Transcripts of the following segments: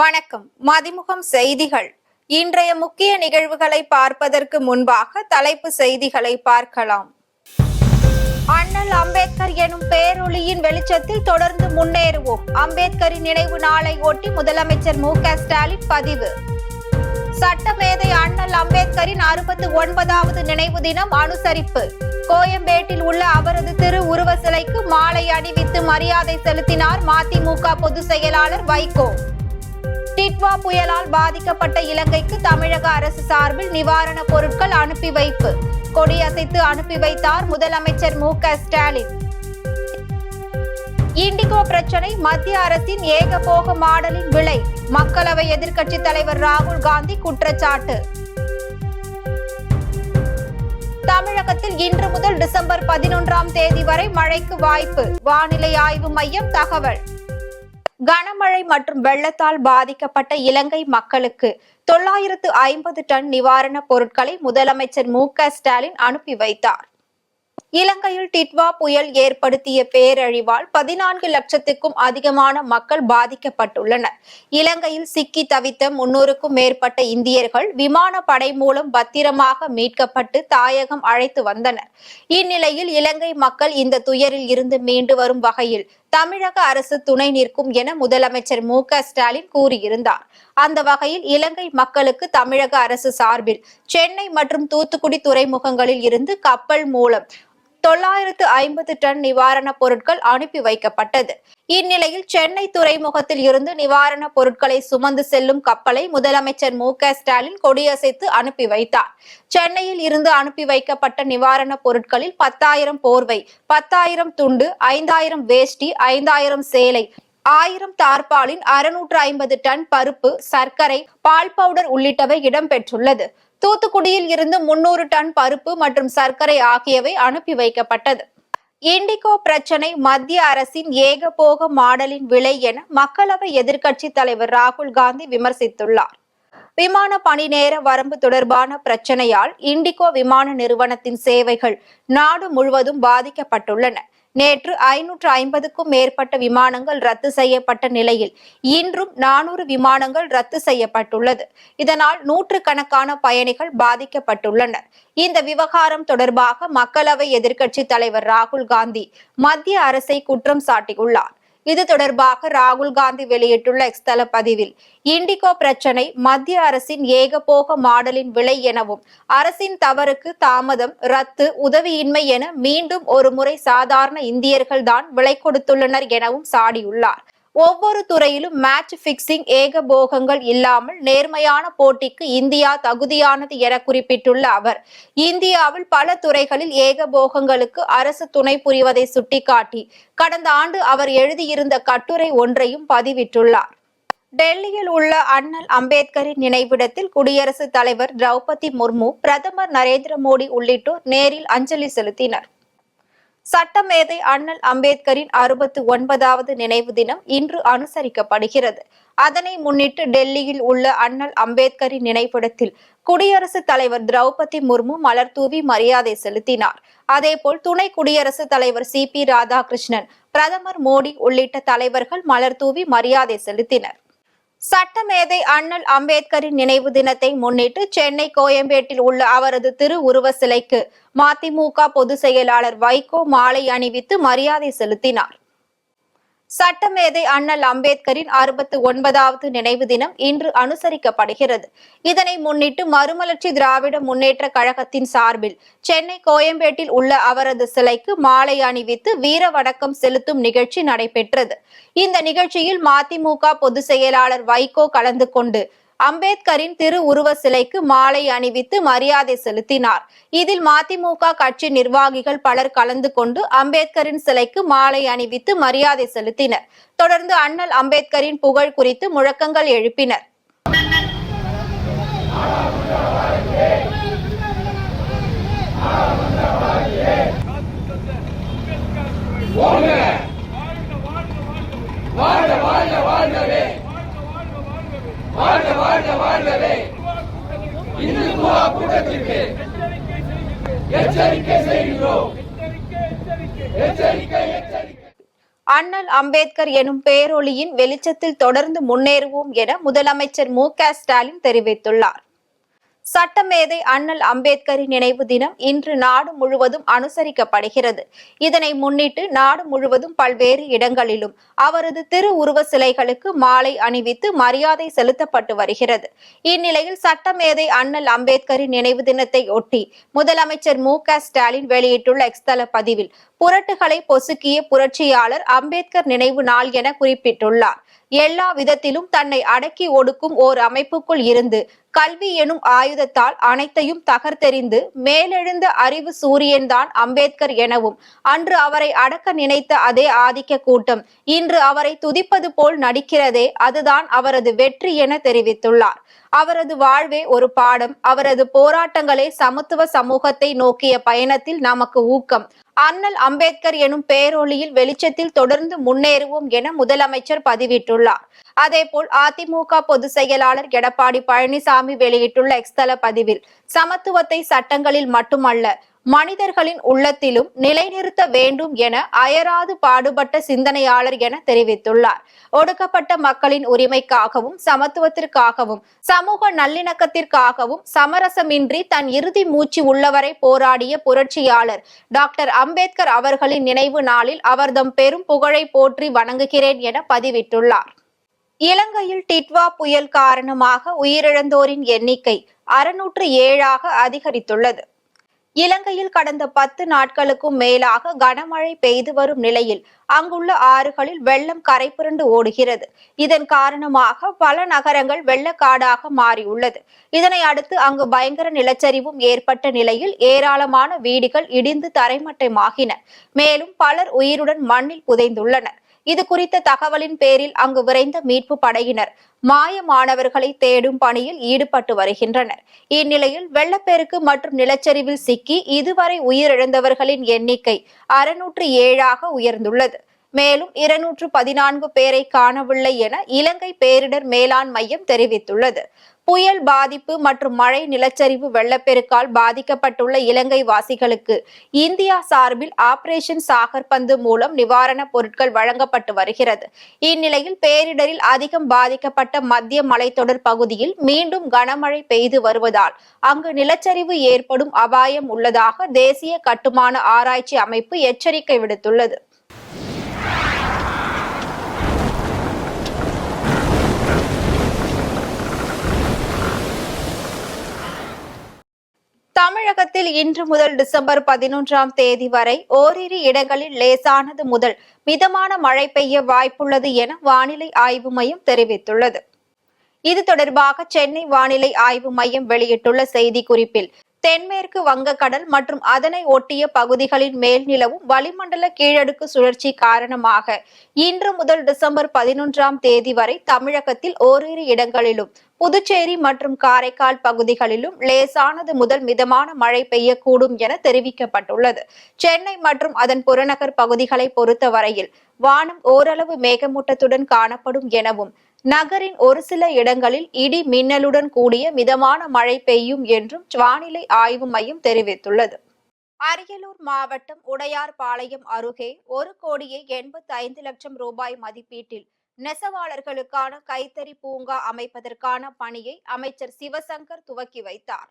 வணக்கம். மதிமுகம் செய்திகள். இன்றைய முக்கிய நிகழ்வுகளை பார்ப்பதற்கு முன்பாக தலைப்பு செய்திகளை பார்க்கலாம். அண்ணல் அம்பேத்கர் எனும் பேரொளியின் வெளிச்சத்தில் தொடர்ந்து முன்னேறுவோம். அம்பேத்கரின் நினைவு நாளை ஒட்டி முதலமைச்சர் மு.க.ஸ்டாலின் பதிவு. சட்டமேதை அண்ணல் அம்பேத்கரின் 69வது நினைவு தினம் அனுசரிப்பு. கோயம்பேட்டில் உள்ள அவரது திரு உருவ சிலைக்கு மாலை அணிவித்து மரியாதை செலுத்தினார் மதிமுக பொதுச் செயலாளர் வைகோ. டிட்வா புயலால் பாதிக்கப்பட்ட இலங்கைக்கு தமிழக அரசு சார்பில் நிவாரணப் பொருட்கள் அனுப்பி வைப்பு. கொடியசைத்து அனுப்பி வைத்தார் முதலமைச்சர் மு.க.ஸ்டாலின். இண்டிகோ பிரச்சனை மத்திய அரசின் ஏகபோக மாடலின் விலை. மக்களவை எதிர்க்கட்சித் தலைவர் ராகுல் காந்தி குற்றச்சாட்டு. தமிழகத்தில் இன்று முதல் டிசம்பர் 11ஆம் தேதி வரை மழைக்கு வாய்ப்பு. வானிலை ஆய்வு மையம் தகவல். கனமழை மற்றும் வெள்ளத்தால் பாதிக்கப்பட்ட இலங்கை மக்களுக்கு 950 டன் நிவாரணப் பொருட்களை முதலமைச்சர் மு.க.ஸ்டாலின் அனுப்பி வைத்தார். இலங்கையில் டிட்வா புயல் ஏற்படுத்திய பேரழிவால் 14 லட்சத்துக்கும் அதிகமான மக்கள் பாதிக்கப்பட்டுள்ளனர். இலங்கையில் சிக்கி தவித்த 300க்கும் மேற்பட்ட இந்தியர்கள் விமானப்படை மூலம் பத்திரமாக மீட்கப்பட்டு தாயகம் அழைத்து வந்தனர். இந்நிலையில் இலங்கை மக்கள் இந்த துயரில் இருந்து மீண்டு வரும் வகையில் தமிழக அரசு துணை நிற்கும் என முதலமைச்சர் மு.க.ஸ்டாலின் கூறியிருந்தார். அந்த வகையில் இலங்கை மக்களுக்கு தமிழக அரசு சார்பில் சென்னை மற்றும் தூத்துக்குடி துறைமுகங்களில் இருந்து கப்பல் மூலம் 950 டன் நிவாரணப் பொருட்கள் அனுப்பி வைக்கப்பட்டது. இந்நிலையில் சென்னை துறைமுகத்தில் இருந்து நிவாரணப் பொருட்களை சுமந்து செல்லும் கப்பலை முதலமைச்சர் மு.க.ஸ்டாலின் கொடியசைத்து அனுப்பி வைத்தார். சென்னையில் இருந்து அனுப்பி வைக்கப்பட்ட நிவாரணப் பொருட்களில் 10,000 போர்வை, 10,000 துண்டு, 5,000 வேஷ்டி, 5,000 சேலை, 1000 தார்பாலின், 650 டன் பருப்பு, சர்க்கரை, பால் பவுடர் உள்ளிட்டவை இடம்பெற்றுள்ளது. தூத்துக்குடியில் இருந்து 300 டன் பருப்பு மற்றும் சர்க்கரை ஆகியவை அனுப்பி வைக்கப்பட்டது. இண்டிகோ பிரச்சனை மத்திய அரசின் ஏகபோக மாடலின் விலை என மக்களவை எதிர்க்கட்சித் தலைவர் ராகுல் காந்தி விமர்சித்துள்ளார். விமான பணி நேர வரம்பு தொடர்பான பிரச்சனையால் இண்டிகோ விமான நிறுவனத்தின் சேவைகள் நாடு முழுவதும் பாதிக்கப்பட்டுள்ளன. நேற்று 550க்கும் மேற்பட்ட விமானங்கள் ரத்து செய்யப்பட்ட நிலையில் இன்றும் 400 விமானங்கள் ரத்து செய்யப்பட்டுள்ளது. இதனால் நூற்றுக்கணக்கான பயணிகள் பாதிக்கப்பட்டுள்ளனர். இந்த விவகாரம் தொடர்பாக மக்களவை எதிர்க்கட்சித் தலைவர் ராகுல் காந்தி மத்திய அரசை குற்றம் சாட்டியுள்ளார். இது தொடர்பாக ராகுல் காந்தி வெளியிட்டுள்ள எக்ஸ் தள பதிவில், இண்டிகோ பிரச்சனை மத்திய அரசின் ஏகபோக மாடலின் விலை எனவும் அரசின் தவறுக்கு தாமதம், ரத்து, உதவியின்மை என மீண்டும் ஒரு முறை சாதாரண இந்தியர்கள் தான் விலை கொடுத்துள்ளனர் எனவும் சாடியுள்ளார். ஒவ்வொரு துறையிலும் மேட்ச் பிக்சிங், ஏகபோகங்கள் இல்லாமல் நேர்மையான போட்டிக்கு இந்தியா தகுதியானது என குறிப்பிட்டுள்ள அவர், இந்தியாவில் பல துறைகளில் ஏகபோகங்களுக்கு அரசு துணை புரிவதை சுட்டிக்காட்டி கடந்த ஆண்டு அவர் எழுதியிருந்த கட்டுரை ஒன்றையும் பதிவிட்டுள்ளார். டெல்லியில் உள்ள அண்ணல் அம்பேத்கரின் நினைவிடத்தில் குடியரசுத் தலைவர் திரௌபதி முர்மு, பிரதமர் நரேந்திர மோடி உள்ளிட்டோர் நேரில் அஞ்சலி செலுத்தினர். சட்டமேதை அண்ணல் அம்பேத்கரின் 69வது நினைவு தினம் இன்று அனுசரிக்கப்படுகிறது. அதனை முன்னிட்டு டெல்லியில் உள்ள அண்ணல் அம்பேத்கரின் நினைவிடத்தில் குடியரசுத் தலைவர் திரௌபதி முர்மு மலர்தூவி மரியாதை செலுத்தினார். அதேபோல் துணை குடியரசுத் தலைவர் சி.பி. ராதாகிருஷ்ணன், பிரதமர் மோடி உள்ளிட்ட தலைவர்கள் மலர்தூவி மரியாதை செலுத்தினர். சட்டமேதை அண்ணல் அம்பேத்கரின் நினைவு தினத்தை முன்னிட்டு சென்னை கோயம்பேட்டில் உள்ள அவரது திரு உருவ சிலைக்கு மதிமுக பொதுச் செயலாளர் வைகோ மாலை அணிவித்து மரியாதை செலுத்தினார். சட்டமேதை அண்ணல் அம்பேத்கரின் 69வது நினைவு தினம் இன்று அனுசரிக்கப்படுகிறது. இதனை முன்னிட்டு மறுமலர்ச்சி திராவிட முன்னேற்ற கழகத்தின் சார்பில் சென்னை கோயம்பேட்டில் உள்ள அவரது சிலைக்கு மாலை அணிவித்து வீர வணக்கம் செலுத்தும் நிகழ்ச்சி நடைபெற்றது. இந்த நிகழ்ச்சியில் மதிமுக பொதுச் செயலாளர் வைகோ கலந்து கொண்டு அம்பேத்கரின் திரு உருவ சிலைக்கு மாலை அணிவித்து மரியாதை செலுத்தினார். இதில் மதிமுக கட்சி நிர்வாகிகள் பலர் கலந்து கொண்டு அம்பேத்கரின் சிலைக்கு மாலை அணிவித்து மரியாதை செலுத்தினர். தொடர்ந்து அண்ணல் அம்பேத்கரின் புகழ் குறித்து முழக்கங்கள் எழுப்பினர். அண்ணல் அம்பேத்கர் எனும் பேரொளியின் வெளிச்சத்தில் தொடர்ந்து முன்னேறுவோம் என முதலமைச்சர் மு.க.ஸ்டாலின் தெரிவித்துள்ளார். சட்டமேதை அண்ணல் அம்பேத்கரின் நினைவு தினம் இன்று நாடு முழுவதும் அனுசரிக்கப்படுகிறது. இதனை முன்னிட்டு நாடு முழுவதும் பல்வேறு இடங்களிலும் அவரது திருவுருவ சிலைகளுக்கு மாலை அணிவித்து மரியாதை செலுத்தப்பட்டு வருகிறது. இந்நிலையில் சட்டமேதை அண்ணல் அம்பேத்கரின் நினைவு தினத்தை ஒட்டி முதலமைச்சர் மு.க.ஸ்டாலின் வெளியிட்டுள்ள எக்ஸ் தள பதிவில் புரட்டுகளை பொசுக்கிய புரட்சியாளர் அம்பேத்கர் நினைவு நாள் என குறிப்பிட்டுள்ளார். எல்லா விதத்திலும் தன்னை அடக்கி ஒடுக்கும் ஓர் அமைப்புக்குள் இருந்து கல்வி எனும் ஆயுதத்தால் அனைத்தையும் தகர்த்தெறிந்து மேலெழுந்த அறிவு சூரியன்தான் அம்பேத்கர் எனவும், அன்று அவரை அடக்க நினைத்த அதே ஆதிக்க கூட்டம் இன்று அவரை துதிப்பது போல் நடிக்கிறதே, அதுதான் அவரது வெற்றி என தெரிவித்துள்ளார். அவரது வாழ்வே ஒரு பாடம், அவரது போராட்டங்களே சமத்துவ சமூகத்தை நோக்கிய பயணத்தில் நமக்கு ஊக்கம். அண்ணல் அம்பேத்கர் எனும் பேரொளியில் வெளிச்சத்தில் தொடர்ந்து முன்னேறுவோம் என முதலமைச்சர் பதிவிட்டுள்ளார். அதேபோல் அதிமுக பொதுச் செயலாளர் எடப்பாடி பழனிசாமி வெளியிட்டுள்ள எக்ஸ் தள பதிவில் சமத்துவத்தை சட்டங்களில் மட்டுமல்ல மனிதர்களின் உள்ளத்திலும் நிலைநிறுத்த வேண்டும் என அயராது பாடுபட்ட சிந்தனையாளர் என தெரிவித்துள்ளார். ஒடுக்கப்பட்ட மக்களின் உரிமைக்காகவும் சமத்துவத்திற்காகவும் சமூக நல்லிணக்கத்திற்காகவும் சமரசமின்றி தன் இறுதி மூச்சு உள்ளவரை போராடிய புரட்சியாளர் டாக்டர் அம்பேத்கர் அவர்களின் நினைவு நாளில் அவர்தம் பெரும் புகழை போற்றி வணங்குகிறேன் என பதிவிட்டுள்ளார். இலங்கையில் டிட்வா புயல் காரணமாக உயிரிழந்தோரின் எண்ணிக்கை 607ஆக அதிகரித்துள்ளது. இலங்கையில் கடந்த 10 நாட்களுக்கும் மேலாக கனமழை பெய்து வரும் நிலையில் அங்குள்ள ஆறுகளில் வெள்ளம் கரைபுரண்டு ஓடுகிறது. இதன் காரணமாக பல நகரங்கள் வெள்ளக்காடாக மாறியுள்ளது. இதனை அடுத்து அங்கு பயங்கர நிலச்சரிவும் ஏற்பட்ட நிலையில் ஏராளமான வீடுகள் இடிந்து தரைமட்டமாகின. மேலும் பலர் உயிருடன் மண்ணில் புதைந்துள்ளனர். இது குறித்த தகவலின் பேரில் அங்கு விரைந்த மீட்பு படையினர் மாயமானவர்களை தேடும் பணியில் ஈடுபட்டு வருகின்றனர். இந்நிலையில் வெள்ளப்பெருக்கு மற்றும் நிலச்சரிவில் சிக்கி இதுவரை உயிரிழந்தவர்களின் எண்ணிக்கை 607ஆக உயர்ந்துள்ளது. மேலும் 214 பேரை காணவில்லை என இலங்கை பேரிடர் மேலாண் மையம் தெரிவித்துள்ளது. புயல் பாதிப்பு மற்றும் மழை நிலச்சரிவு வெள்ளப்பெருக்கால் பாதிக்கப்பட்டுள்ள இலங்கை வாசிகளுக்கு இந்தியா சார்பில் ஆபரேஷன் சாகர் பந்து மூலம் நிவாரணப் பொருட்கள் வழங்கப்பட்டு வருகிறது. இந்நிலையில் பேரிடரில் அதிகம் பாதிக்கப்பட்ட மத்திய மலைத்தொடர் பகுதியில் மீண்டும் கனமழை பெய்து வருவதால் அங்கு நிலச்சரிவு ஏற்படும் அபாயம் உள்ளதாக தேசிய கட்டுமான ஆராய்ச்சி அமைப்பு எச்சரிக்கை விடுத்துள்ளது. தமிழகத்தில் இன்று முதல் டிசம்பர் 11ஆம் தேதி வரை ஓரிரு இடங்களில் லேசானது முதல் மிதமான மழை பெய்ய வாய்ப்புள்ளது என வானிலை ஆய்வு மையம் தெரிவித்துள்ளது. இது தொடர்பாக சென்னை வானிலை ஆய்வு மையம் வெளியிட்டுள்ள செய்திக்குறிப்பில் தென்மேற்கு வங்கக்கடல் மற்றும் அதனை ஒட்டிய பகுதிகளின் மேல் நிலவும் வளிமண்டல கீழடுக்கு சுழற்சி காரணமாக இன்று முதல் டிசம்பர் 11ஆம் தேதி வரை தமிழகத்தில் ஓரிரு இடங்களிலும் புதுச்சேரி மற்றும் காரைக்கால் பகுதிகளிலும் லேசானது முதல் மிதமான மழை பெய்யக்கூடும் என தெரிவிக்கப்பட்டுள்ளது. சென்னை மற்றும் அதன் புறநகர் பகுதிகளை பொறுத்தவரையில் வானம் ஓரளவு மேகமூட்டத்துடன் காணப்படும் எனவும் நகரின் ஒரு சில இடங்களில் இடி மின்னலுடன் கூடிய மிதமான மழை பெய்யும் என்றும் வானிலை ஆய்வு மையம் தெரிவித்துள்ளது. அரியலூர் மாவட்டம் உடையார்பாளையம் அருகே 1,85,00,000 ரூபாய் மதிப்பீட்டில் நெசவாளர்களுக்கான கைத்தறி பூங்கா அமைப்பதற்கான பணியை அமைச்சர் சிவசங்கர் துவக்கி வைத்தார்.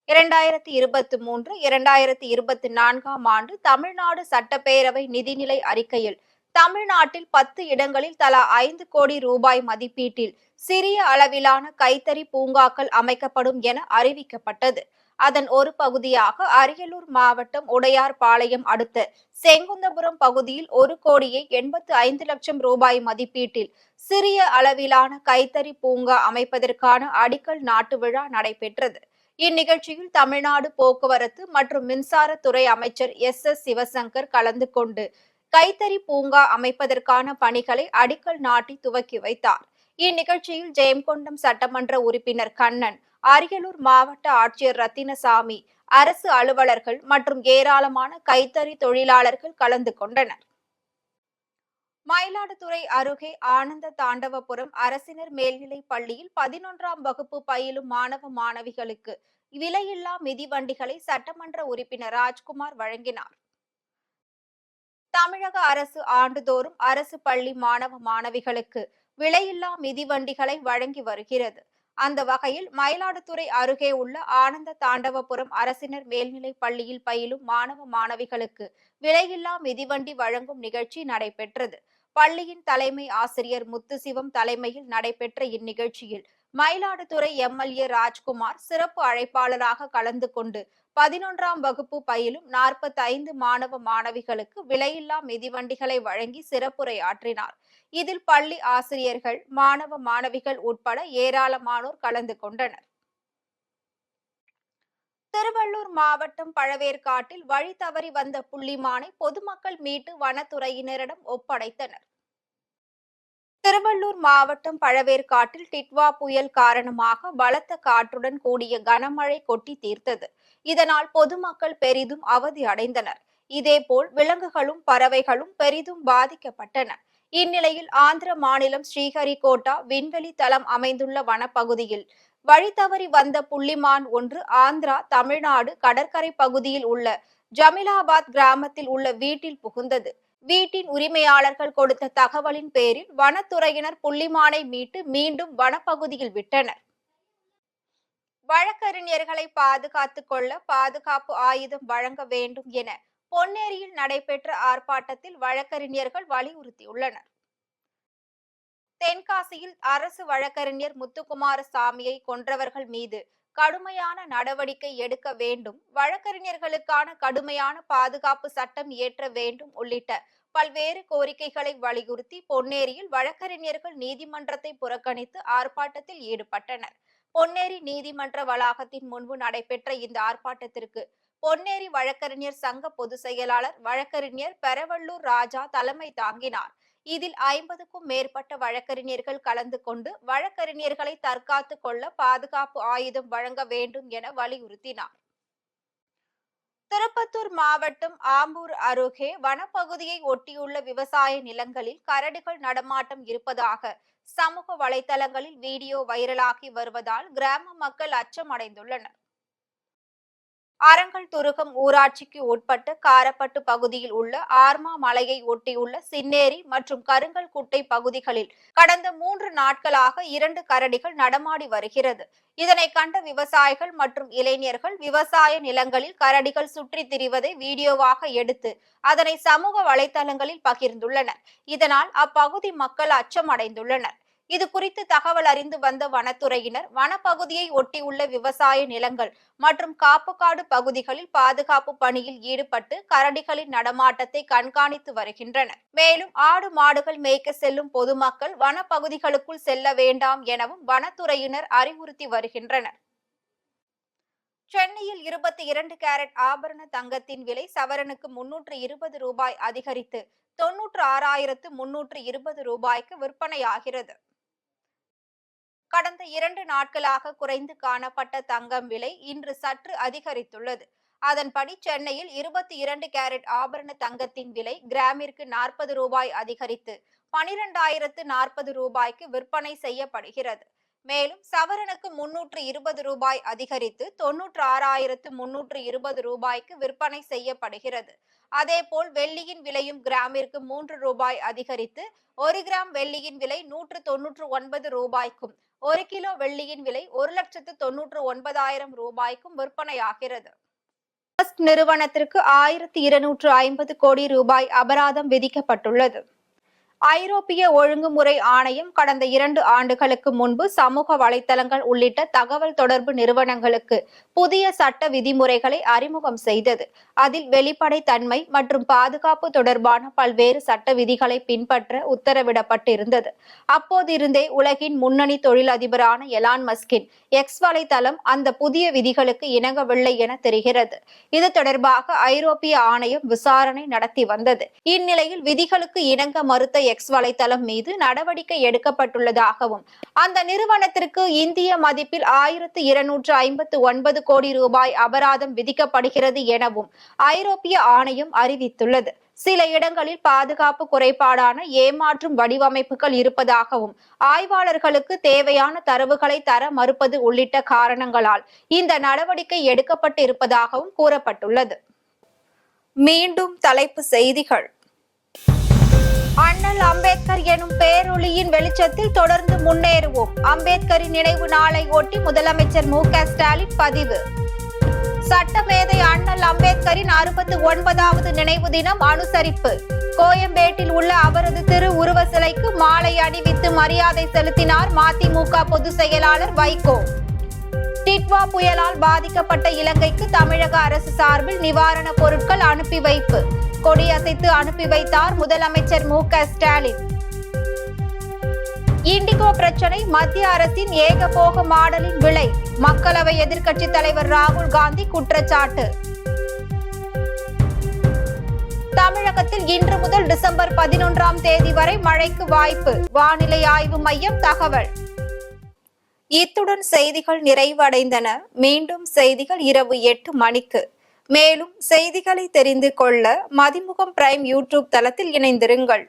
2023-2024ஆம் ஆண்டு தமிழ்நாடு சட்டப்பேரவை நிதிநிலை அறிக்கையில் தமிழ்நாட்டில் 10 இடங்களில் தலா 5 கோடி ரூபாய் மதிப்பீட்டில் சிறிய அளவிலான கைத்தறி பூங்காக்கள் அமைக்கப்படும் என அறிவிக்கப்பட்டது. அதன் ஒரு பகுதியாக அரியலூர் மாவட்டம் உடையார்பாளையம் அடுத்த செங்குந்தபுரம் பகுதியில் 1,85,00,000 ரூபாய் மதிப்பீட்டில் சிறிய அளவிலான கைத்தறி பூங்கா அமைப்பதற்கான அடிக்கல் நாட்டு விழா நடைபெற்றது. இந்நிகழ்ச்சியில் தமிழ்நாடு போக்குவரத்து மற்றும் மின்சாரத்துறை அமைச்சர் எஸ். சிவசங்கர் கலந்து கொண்டு கைத்தறி பூங்கா அமைப்பதற்கான பணிகளை அடிக்கல் நாட்டி துவக்கி வைத்தார். இந்நிகழ்ச்சியில் ஜெயங்கொண்டம் சட்டமன்ற உறுப்பினர் கண்ணன், அரியலூர் மாவட்ட ஆட்சியர் ரத்தினசாமி, அரசு அலுவலர்கள் மற்றும் ஏராளமான கைத்தறி தொழிலாளர்கள் கலந்து கொண்டனர். மயிலாடுதுறை அருகே ஆனந்த தாண்டவபுரம் அரசினர் மேல்நிலைப் பள்ளியில் 11ஆம் வகுப்பு பயிலும் மாணவ மாணவிகளுக்கு விலையில்லா மிதிவண்டிகளை சட்டமன்ற உறுப்பினர் ராஜ்குமார் வழங்கினார். தமிழக அரசு ஆண்டுதோறும் அரசு பள்ளி மாணவ மாணவிகளுக்கு விலையில்லா மிதிவண்டிகளை வழங்கி வருகிறது. அந்த வகையில் மயிலாடுதுறை அருகே உள்ள ஆனந்த தாண்டவபுரம் அரசினர் மேல்நிலைப் பள்ளியில் பயிலும் மாணவ மாணவிகளுக்கு விலையில்லா மிதிவண்டி வழங்கும் நிகழ்ச்சி நடைபெற்றது. பள்ளியின் தலைமை ஆசிரியர் முத்துசிவம் தலைமையில் நடைபெற்ற இந்நிகழ்ச்சியில் மயிலாடுதுறை எம்எல்ஏ ராஜ்குமார் சிறப்பு அழைப்பாளராக கலந்து கொண்டு 11ஆம் வகுப்பு பயிலும் 45 மாணவ மாணவிகளுக்கு விலையில்லா மிதிவண்டிகளை வழங்கி சிறப்புரையாற்றினார். இதில் பள்ளி ஆசிரியர்கள், மாணவ மாணவிகள் உட்பட ஏராளமானோர் கலந்து கொண்டனர். திருவள்ளூர் மாவட்டம் பழவேற்காட்டில் வழி தவறி வந்த புள்ளிமானை பொதுமக்கள் மீட்டு வனத்துறையினரிடம் ஒப்படைத்தனர். திருவள்ளூர் மாவட்டம் பழவேற்காட்டில் டிட்வா புயல் காரணமாக பலத்த காற்றுடன் கூடிய கனமழை கொட்டி தீர்த்தது. இதனால் பொதுமக்கள் பெரிதும் அவதி அடைந்தனர். இதேபோல் விலங்குகளும் பறவைகளும் பெரிதும் பாதிக்கப்பட்டன. இந்நிலையில் ஆந்திர மாநிலம் ஸ்ரீஹரிகோட்டா விண்வெளி தளம் அமைந்துள்ள வனப்பகுதியில் வழி தவறி வந்த புள்ளிமான் ஒன்று ஆந்திரா தமிழ்நாடு கடற்கரை பகுதியில் உள்ள ஜமிலாபாத் கிராமத்தில் உள்ள வீட்டில் புகுந்தது. வீட்டின் உரிமையாளர்கள் கொடுத்த தகவலின் பேரில் வனத்துறையினர் புள்ளிமானை மீட்டு மீண்டும் வனப்பகுதியில் விட்டனர். வழக்கறிஞர்களை பாதுகாத்துக் கொள்ள பாதுகாப்பு ஆயுதம் வழங்க வேண்டும் என பொன்னேரியில் நடைபெற்ற ஆர்ப்பாட்டத்தில் வழக்கறிஞர்கள் வலியுறுத்தியுள்ளனர். தென்காசியில் அரசு வழக்கறிஞர் முத்துக்குமாரசாமியை கொன்றவர்கள் மீது கடுமையான நடவடிக்கை எடுக்க வேண்டும், வழக்கறிஞர்களுக்கான கடுமையான பாதுகாப்பு சட்டம் இயற்ற வேண்டும் உள்ளிட்ட பல்வேறு கோரிக்கைகளை வலியுறுத்தி பொன்னேரியில் வழக்கறிஞர்கள் நீதிமன்றத்தை புறக்கணித்து ஆர்ப்பாட்டத்தில் ஈடுபட்டனர். பொன்னேரி நீதிமன்ற வளாகத்தின் முன்பு நடைபெற்ற இந்த ஆர்ப்பாட்டத்திற்கு பொன்னேரி வழக்கறிஞர் சங்க பொதுச் செயலாளர் வழக்கறிஞர் பெரவள்ளூர் ராஜா தலைமை தாங்கினார். இதில் 50க்கும் மேற்பட்ட வழக்கறிஞர்கள் கலந்து கொண்டு வழக்கறிஞர்களை தற்காத்துக் கொள்ள பாதுகாப்பு ஆயுதம் வழங்க வேண்டும் என வலியுறுத்தினார். திருப்பத்தூர் மாவட்டம் ஆம்பூர் அருகே வனப்பகுதியை ஒட்டியுள்ள விவசாய நிலங்களில் கரடிகள் நடமாட்டம் இருப்பதாக சமூக வலைதளங்களில் வீடியோ வைரலாகி வருவதால் கிராம மக்கள் அச்சமடைந்துள்ளனர். அரங்கல் துருகம் ஊராட்சிக்கு உட்பட்ட காரப்பட்டு பகுதியில் உள்ள ஆர்மா மலையை ஒட்டியுள்ள சின்னேரி மற்றும் கருங்கல் குட்டை பகுதிகளில் கடந்த 3 நாட்களாக 2 கரடிகள் நடமாடி வருகிறது. இதனை கண்ட விவசாயிகள் மற்றும் இளைஞர்கள் விவசாய நிலங்களில் கரடிகள் சுற்றித் திரிவதை வீடியோவாக எடுத்து அதனை சமூக வலைதளங்களில் பகிர்ந்துள்ளனர். இதனால் அப்பகுதி மக்கள் அச்சமடைந்துள்ளனர். இது குறித்து தகவல் அறிந்து வந்த வனத்துறையினர் வனப்பகுதியை ஒட்டியுள்ள விவசாய நிலங்கள் மற்றும் காப்புக்காடு பகுதிகளில் பாதுகாப்பு பணியில் ஈடுபட்டு கரடிகளின் நடமாட்டத்தை கண்காணித்து வருகின்றனர். மேலும் ஆடு மாடுகள் மேய்க்க செல்லும் பொதுமக்கள் வனப்பகுதிகளுக்குள் செல்ல வேண்டாம் எனவும் வனத்துறையினர் அறிவுறுத்தி வருகின்றனர். சென்னையில் 22 கேரட் ஆபரண தங்கத்தின் விலை சவரனுக்கு 320 ரூபாய் அதிகரித்து 96,320 ரூபாய்க்கு விற்பனையாகிறது. கடந்த 2 நாட்களாக குறைந்து காணப்பட்ட தங்கம் விலை இன்று சற்று அதிகரித்துள்ளது. அதன்படி சென்னையில் 22 கேரட் ஆபரண தங்கத்தின் விலை கிராமிற்கு 40 ரூபாய் அதிகரித்து 12,040 ரூபாய்க்கு விற்பனை செய்யப்படுகிறது. மேலும் சவரனுக்கு 320 ரூபாய் அதிகரித்து 96,320 ரூபாய்க்கு விற்பனை செய்யப்படுகிறது. அதேபோல் வெள்ளியின் விலையும் கிராமிற்கு 3 ரூபாய் அதிகரித்து 1 கிராம் வெள்ளியின் விலை 199 ரூபாய்க்கும் 1 கிலோ வெள்ளியின் விலை 1,99,000 ரூபாய்க்கும் விற்பனையாகிறது. நிறுவனத்திற்கு 1,250 கோடி ரூபாய் அபராதம் விதிக்கப்பட்டுள்ளது. ஐரோப்பிய ஒழுங்குமுறை ஆணையம் கடந்த 2 ஆண்டுகளுக்கு முன்பு சமூக வலைதளங்கள் உள்ளிட்ட தகவல் தொடர்பு நிறுவனங்களுக்கு புதிய சட்ட விதிமுறைகளை அறிமுகம் செய்தது. அதில் வெளிப்படைத்தன்மை மற்றும் பாதுகாப்பு தொடர்பான பல்வேறு சட்ட விதிகளை பின்பற்ற உத்தரவிடப்பட்டிருந்தது. அப்போதிருந்தே உலகின் முன்னணி தொழிலதிபரான எலான் மஸ்கின் எக்ஸ் வலைதளம் அந்த புதிய விதிகளுக்கு இணங்கவில்லை என தெரிகிறது. இது தொடர்பாக ஐரோப்பிய ஆணையம் விசாரணை நடத்தி வந்தது. இந்நிலையில் விதிகளுக்கு இணங்க மறுத்த எக்ஸ் வலைதளம் மீது நடவடிக்கை எடுக்கப்பட்டுள்ளதாகவும் அந்த நிறுவனத்திற்கு இந்திய மதிப்பில் 1,259 கோடி ரூபாய் அபராதம் விதிக்கப்படுகிறது எனவும் ஐரோப்பிய ஆணையம் அறிவித்துள்ளது. சில இடங்களில் பாதுகாப்பு குறைபாடான ஏமாற்றும் வடிவமைப்புகள் இருப்பதாகவும் ஆய்வாளர்களுக்கு தேவையான தரவுகளை தர மறுப்பது உள்ளிட்ட காரணங்களால் இந்த நடவடிக்கை எடுக்கப்பட்டு இருப்பதாகவும் கூறப்பட்டுள்ளது. மீண்டும் தலைப்பு செய்திகள். அண்ணல் அம்பேத்கர் எனும் பேரொளியின் வெளிச்சத்தில் தொடர்ந்து முன்னேறுவோம். அம்பேத்கரின் நினைவு நாளை ஒட்டி முதலமைச்சர் மு.க.ஸ்டாலின் பதிவு. சட்டமேதை அண்ணல் அம்பேத்கரின் 69வது நினைவு தினம் அனுசரிப்பு. கோயம்பேட்டில் உள்ள அவரது திரு உருவ சிலைக்கு மாலை அணிவித்து மரியாதை செலுத்தினார் மதிமுக பொதுச் செயலாளர் வைகோ. டிட்வா புயலால் பாதிக்கப்பட்ட இலங்கைக்கு தமிழக அரசு சார்பில் நிவாரணப் பொருட்கள் அனுப்பி வைப்பு. கொடியசைத்து அனுப்பி வைத்தார் முதலமைச்சர் மு.க.ஸ்டாலின். இண்டிகோ பிரச்சனை மத்திய அரசின் ஏகபோக மாடலின் விலை. மக்களவை எதிர்க்கட்சித் தலைவர் ராகுல் காந்தி குற்றச்சாட்டு. தமிழகத்தில் இன்று முதல் டிசம்பர் 11ஆம் தேதி வரை மழைக்கு வாய்ப்பு. வானிலை ஆய்வு மையம் தகவல். இத்துடன் செய்திகள் நிறைவடைந்தன. மீண்டும் செய்திகள் இரவு 8 மணிக்கு. மேலும் செய்திகளை தெரிந்து கொள்ள மதிமுகம் பிரைம் யூடியூப் தளத்தில் இணைந்திருங்கள்.